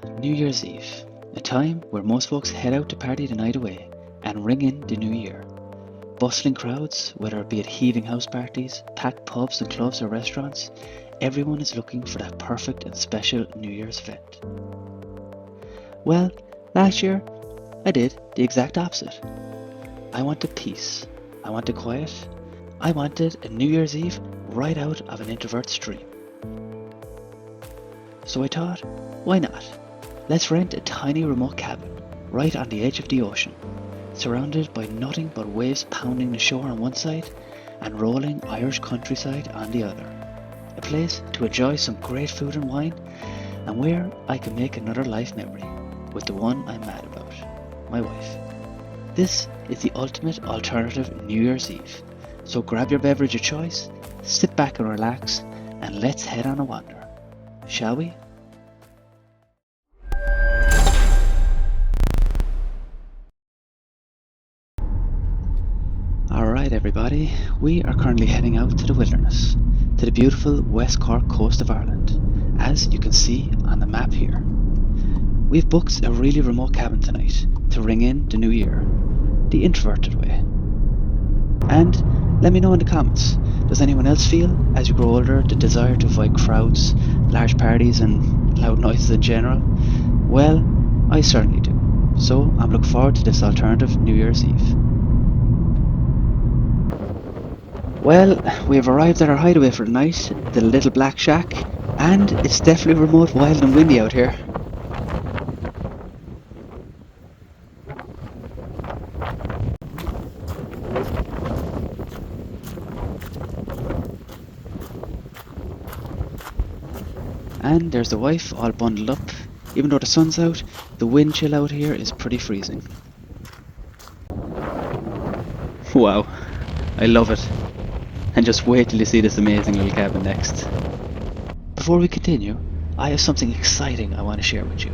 New Year's Eve, a time where most folks head out to party the night away and ring in the new year. Bustling crowds, whether it be at heaving house parties, packed pubs and clubs or restaurants, everyone is looking for that perfect and special New Year's event. Well, last year, I did the exact opposite. I wanted peace, I wanted quiet, I wanted a New Year's Eve right out of an introvert's dream. So I thought, why not? Let's rent a tiny remote cabin right on the edge of the ocean, surrounded by nothing but waves pounding the shore on one side and rolling Irish countryside on the other. A place to enjoy some great food and wine, and where I can make another life memory with the one I'm mad about, my wife. This is the ultimate alternative New Year's Eve, so grab your beverage of choice, sit back and relax, and let's head on a wander, shall we? Alright everybody, we are currently heading out to the wilderness, to the beautiful West Cork coast of Ireland, as you can see on the map here. We've booked a really remote cabin tonight to ring in the new year, the introverted way. And let me know in the comments, does anyone else feel, as you grow older, the desire to avoid crowds, large parties and loud noises in general? Well, I certainly do, so I'm looking forward to this alternative New Year's Eve. Well, we have arrived at our hideaway for the night, the Little Black Shack, and it's definitely remote, wild and windy out here. And there's the wife, all bundled up. Even though the sun's out, the wind chill out here is pretty freezing. Wow, I love it. And just wait till you see this amazing little cabin next. Before we continue, I have something exciting I want to share with you.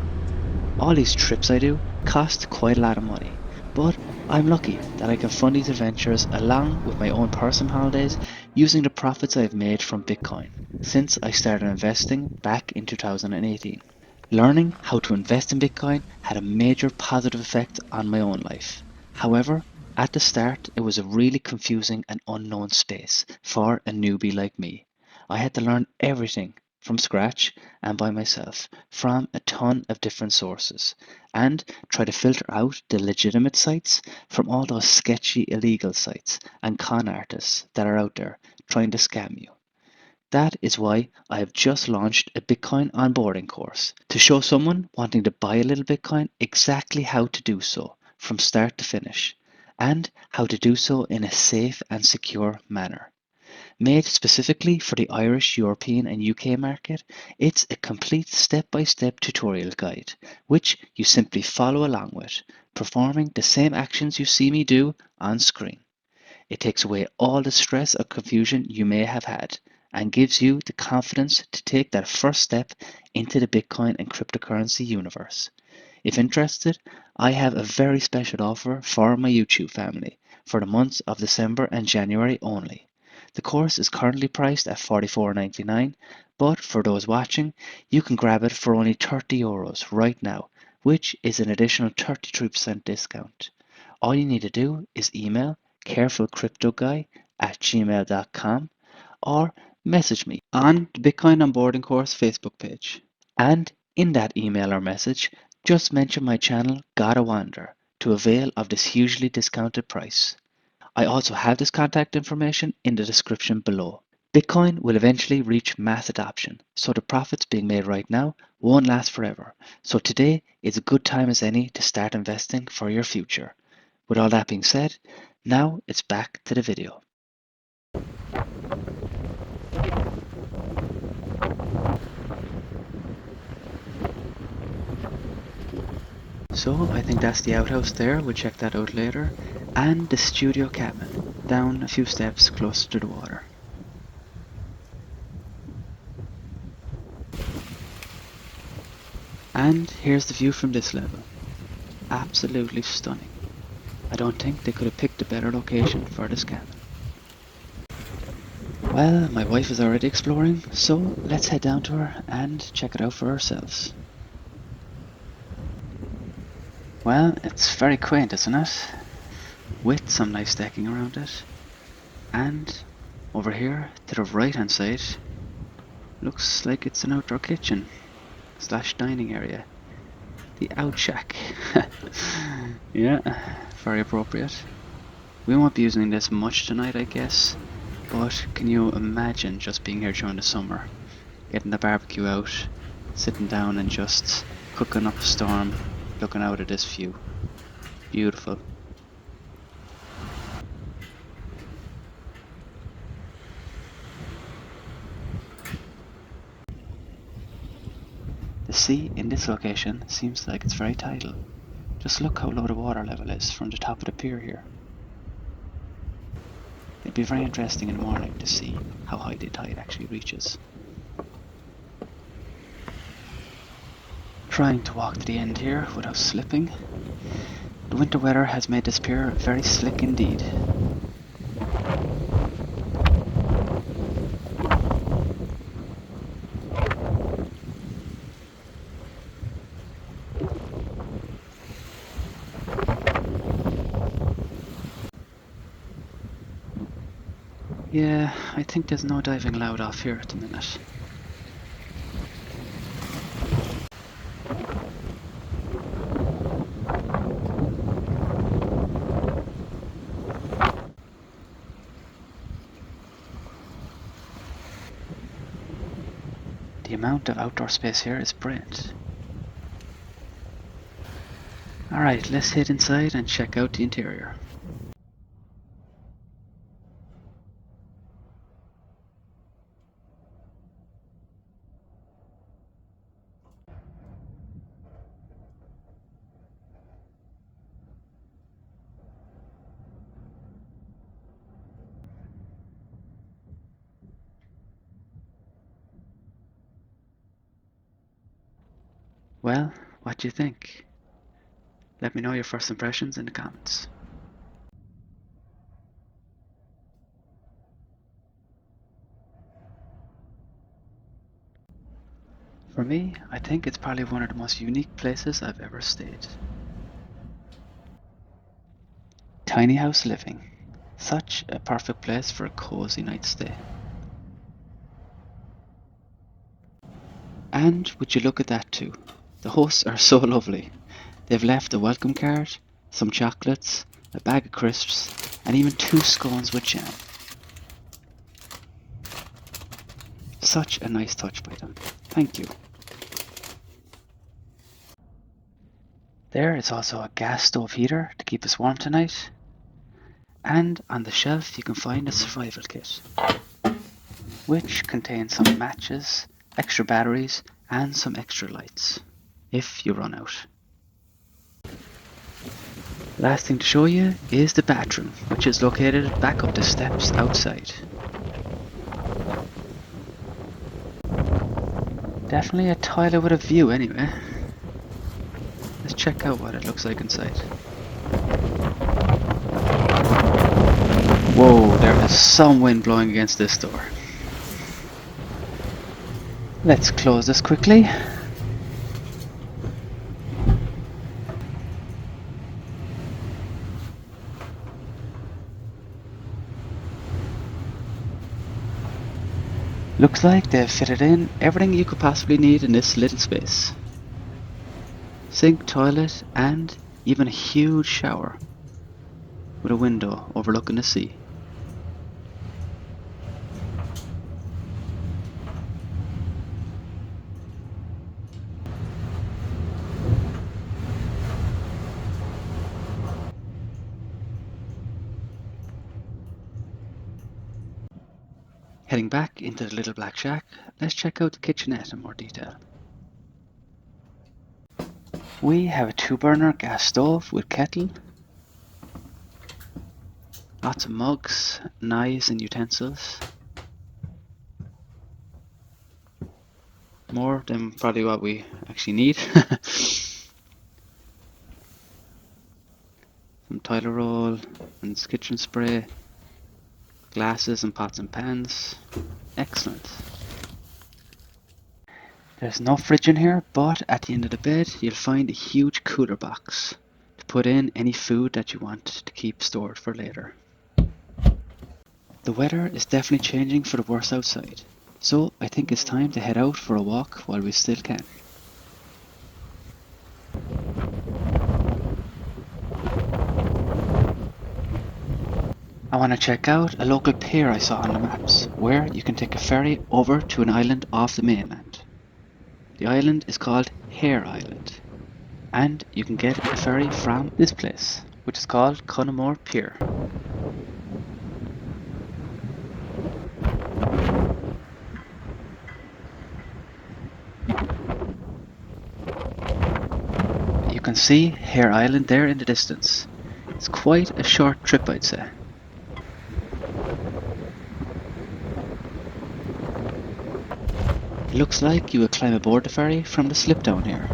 All these trips I do cost quite a lot of money, but I'm lucky that I can fund these adventures along with my own personal holidays using the profits I've made from Bitcoin since I started investing back in 2018. Learning how to invest in Bitcoin had a major positive effect on my own life. However, at the start, it was a really confusing and unknown space for a newbie like me. I had to learn everything from scratch and by myself from a ton of different sources and try to filter out the legitimate sites from all those sketchy illegal sites and con artists that are out there trying to scam you. That is why I have just launched a Bitcoin onboarding course to show someone wanting to buy a little Bitcoin exactly how to do so from start to finish, and how to do so in a safe and secure manner. Made specifically for the Irish, European and UK market, it's a complete step-by-step tutorial guide, which you simply follow along with, performing the same actions you see me do on screen. It takes away all the stress or confusion you may have had, and gives you the confidence to take that first step into the Bitcoin and cryptocurrency universe. If interested, I have a very special offer for my YouTube family for the months of December and January only. The course is currently priced at €44.99, but for those watching, you can grab it for only €30 right now, which is an additional 33% discount. All you need to do is email carefulcryptoguy@gmail.com or message me on the Bitcoin Onboarding Course Facebook page. And in that email or message, just mention my channel Gotta Wander to avail of this hugely discounted price. I also have this contact information in the description below. Bitcoin will eventually reach mass adoption, so the profits being made right now won't last forever. So today is a good time as any to start investing for your future. With all that being said, now it's back to the video. So I think that's the outhouse there, we'll check that out later, and the studio cabin, down a few steps closer to the water. And here's the view from this level. Absolutely stunning. I don't think they could have picked a better location for this cabin. Well, my wife is already exploring, so let's head down to her and check it out for ourselves. Well, it's very quaint, isn't it? With some nice decking around it. And over here to the right hand side, looks like it's an outdoor kitchen slash dining area. The Out Shack. Yeah, very appropriate. We won't be using this much tonight, I guess, but can you imagine just being here during the summer, getting the barbecue out, sitting down and just cooking up a storm, looking out at this view. Beautiful. The sea in this location seems like it's very tidal. Just look how low the water level is from the top of the pier here. It'd be very interesting in the morning to see how high the tide actually reaches. Trying to walk to the end here without slipping. The winter weather has made this pier very slick indeed. Yeah, I think there's no diving allowed off here at the minute. The amount of outdoor space here is brilliant. Alright, let's head inside and check out the interior. Well, what do you think? Let me know your first impressions in the comments. For me, I think it's probably one of the most unique places I've ever stayed. Tiny house living. Such a perfect place for a cozy night stay. And would you look at that too? The hosts are so lovely. They've left a welcome card, some chocolates, a bag of crisps, and even 2 scones with jam. Such a nice touch by them. Thank you. There is also a gas stove heater to keep us warm tonight. And on the shelf you can find a survival kit, which contains some matches, extra batteries, and some extra lights, if you run out. Last thing to show you is the bathroom, which is located back up the steps outside. Definitely a toilet with a view anyway. Let's check out what it looks like inside. Whoa, there is some wind blowing against this door. Let's close this quickly. Looks like they've fitted in everything you could possibly need in this little space. Sink, toilet, and even a huge shower with a window overlooking the sea. Heading back into the little black shack, let's check out the kitchenette in more detail. We have a 2-burner gas stove with kettle, lots of mugs, knives and utensils. More than probably what we actually need. Some toilet roll and kitchen spray, glasses and pots and pans. Excellent. There's no fridge in here, but at the end of the bed you'll find a huge cooler box put in any food that you want to keep stored for later. The weather is definitely changing for the worse outside, so I think it's time to head out for a walk while we still can. I want to check out a local pier I saw on the maps, where you can take a ferry over to an island off the mainland. The island is called Hare Island, and you can get a ferry from this place, which is called Cunamore Pier. You can see Hare Island there in the distance. It's quite a short trip, I'd say. It looks like you will climb aboard the ferry from the slip down here.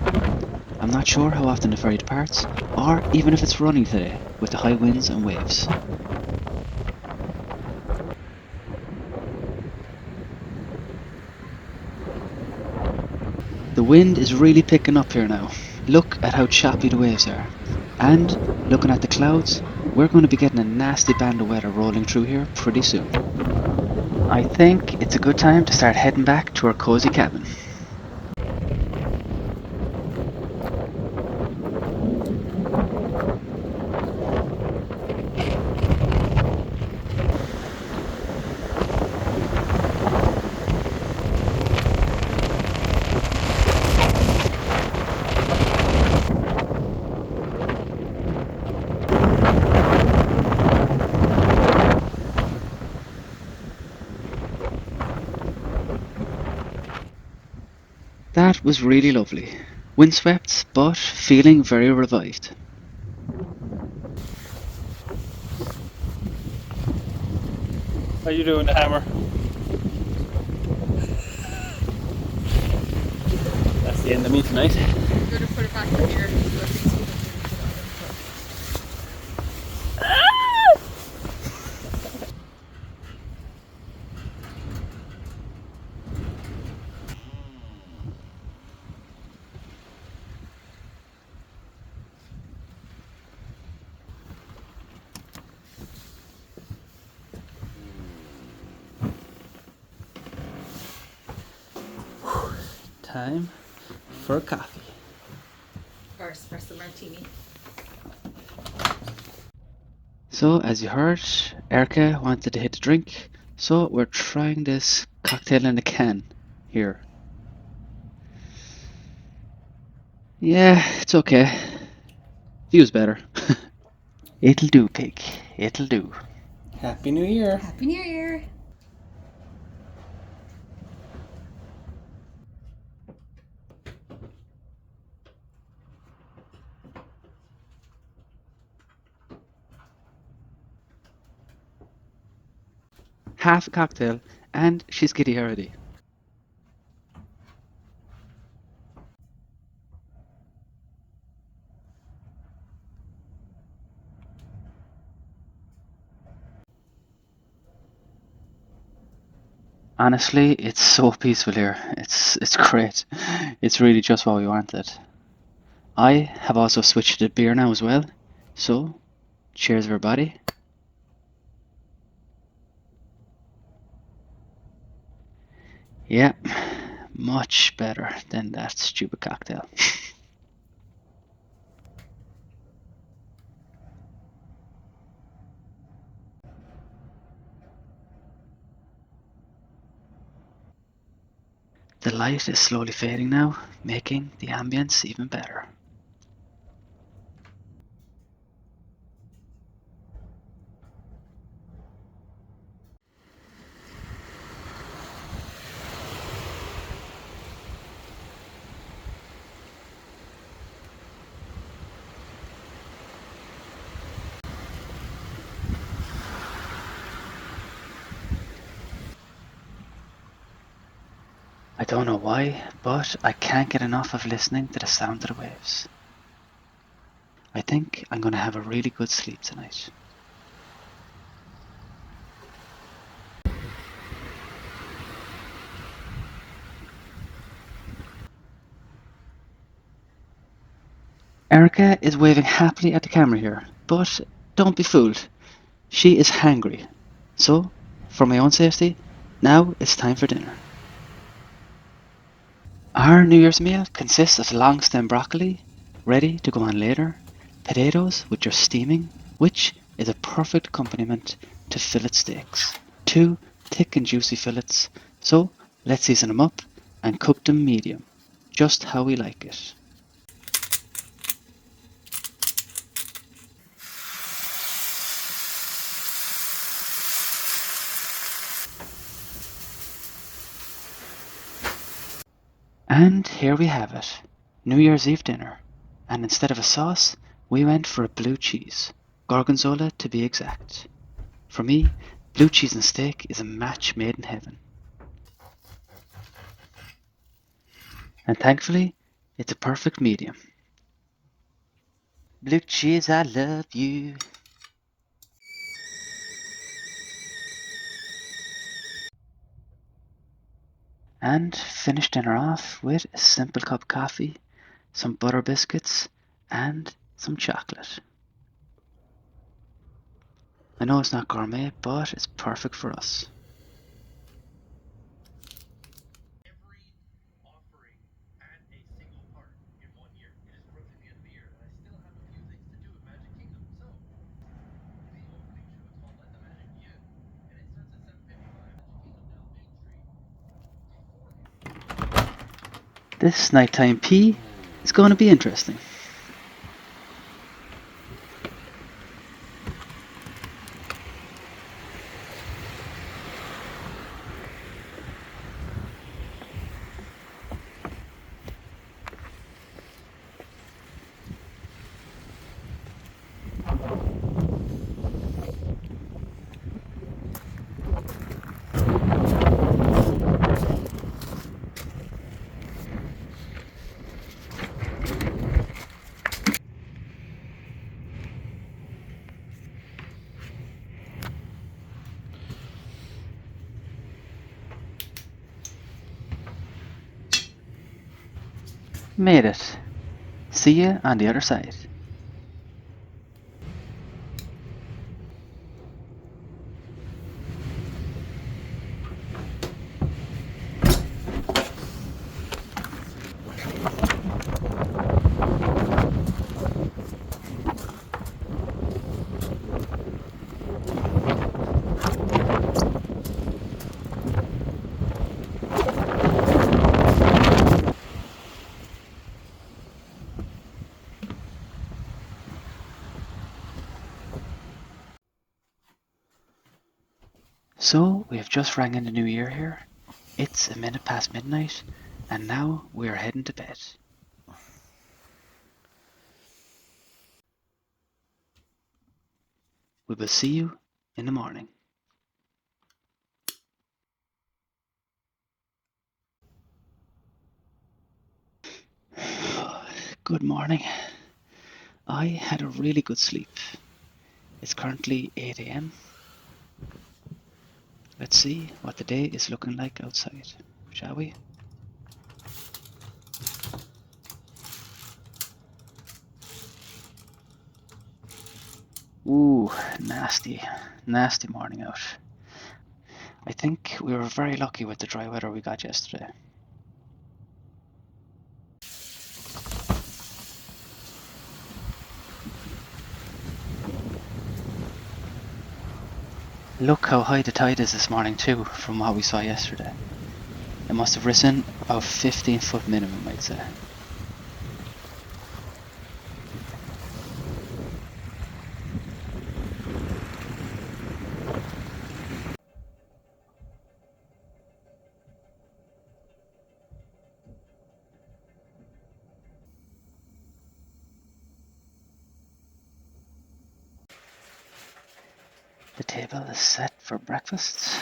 I'm not sure how often the ferry departs, or even if it's running today with the high winds and waves. The wind is really picking up here now. Look at how choppy the waves are. And looking at the clouds, we're going to be getting a nasty band of weather rolling through here pretty soon. I think it's a good time to start heading back to our cozy cabin. That was really lovely. Windswept, but feeling very revived. How you doing, the hammer? That's the end of me tonight. I'm going to put it back in here. Time for coffee. Or espresso martini. So, as you heard, Erica wanted to hit a drink, so we're trying this cocktail in a can here. Yeah, it's okay. Feels better. It'll do, pig. It'll do. Happy New Year. Happy New Year! Half a cocktail, and she's giddy already. Honestly, it's so peaceful here. It's great. It's really just what we wanted. I have also switched to beer now as well. So, cheers everybody. Yeah, much better than that stupid cocktail. The light is slowly fading now, making the ambience even better. I don't know why, but I can't get enough of listening to the sound of the waves. I think I'm gonna have a really good sleep tonight. Erica is waving happily at the camera here, but don't be fooled. She is hangry. So, for my own safety, now it's time for dinner. Our New Year's meal consists of long stem broccoli, ready to go on later, potatoes which are steaming, which is a perfect accompaniment to fillet steaks. Two thick and juicy fillets, so let's season them up and cook them medium, just how we like it. And here we have it, New Year's Eve dinner. And instead of a sauce, we went for a blue cheese, gorgonzola to be exact. For me, blue cheese and steak is a match made in heaven. And thankfully, it's a perfect medium. Blue cheese, I love you. And finish dinner off with a simple cup of coffee, some butter biscuits, and some chocolate. I know it's not gourmet, but it's perfect for us. This nighttime pee is going to be interesting. Made it. See you on the other side. So, we have just rang in the new year here. It's a minute past midnight, and now we are heading to bed. We will see you in the morning. Good morning. I had a really good sleep. It's currently 8 a.m. Let's see what the day is looking like outside, shall we? Ooh, nasty, nasty morning out. I think we were very lucky with the dry weather we got yesterday. Look how high the tide is this morning too, from what we saw yesterday. It must have risen about 15 foot minimum, I'd say. The table is set for breakfast.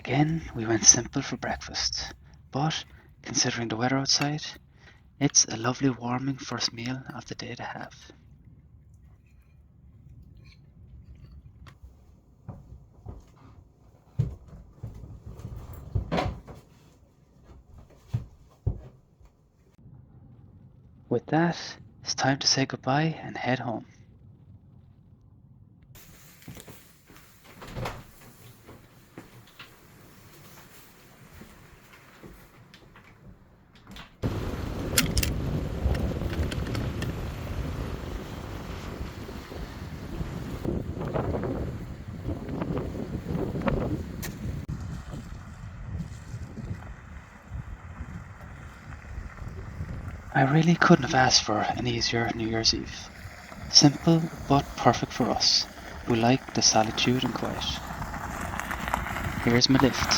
Again, we went simple for breakfast, but considering the weather outside, it's a lovely warming first meal of the day to have. With that, it's time to say goodbye and head home. I really couldn't have asked for an easier New Year's Eve. Simple but perfect for us, who like the solitude and quiet. Here's my lift.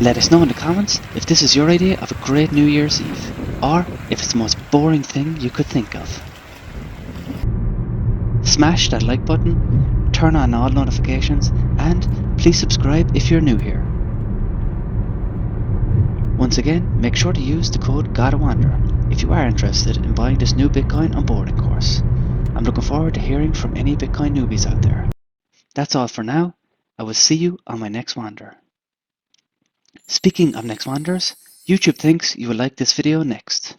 Let us know in the comments if this is your idea of a great New Year's Eve, or if it's the most boring thing you could think of. Smash that like button, turn on all notifications, and please subscribe if you're new here. Once again, make sure to use the code GOTTAWANDER if you are interested in buying this new Bitcoin onboarding course. I'm looking forward to hearing from any Bitcoin newbies out there. That's all for now. I will see you on my next wander. Speaking of next wanders, YouTube thinks you will like this video next.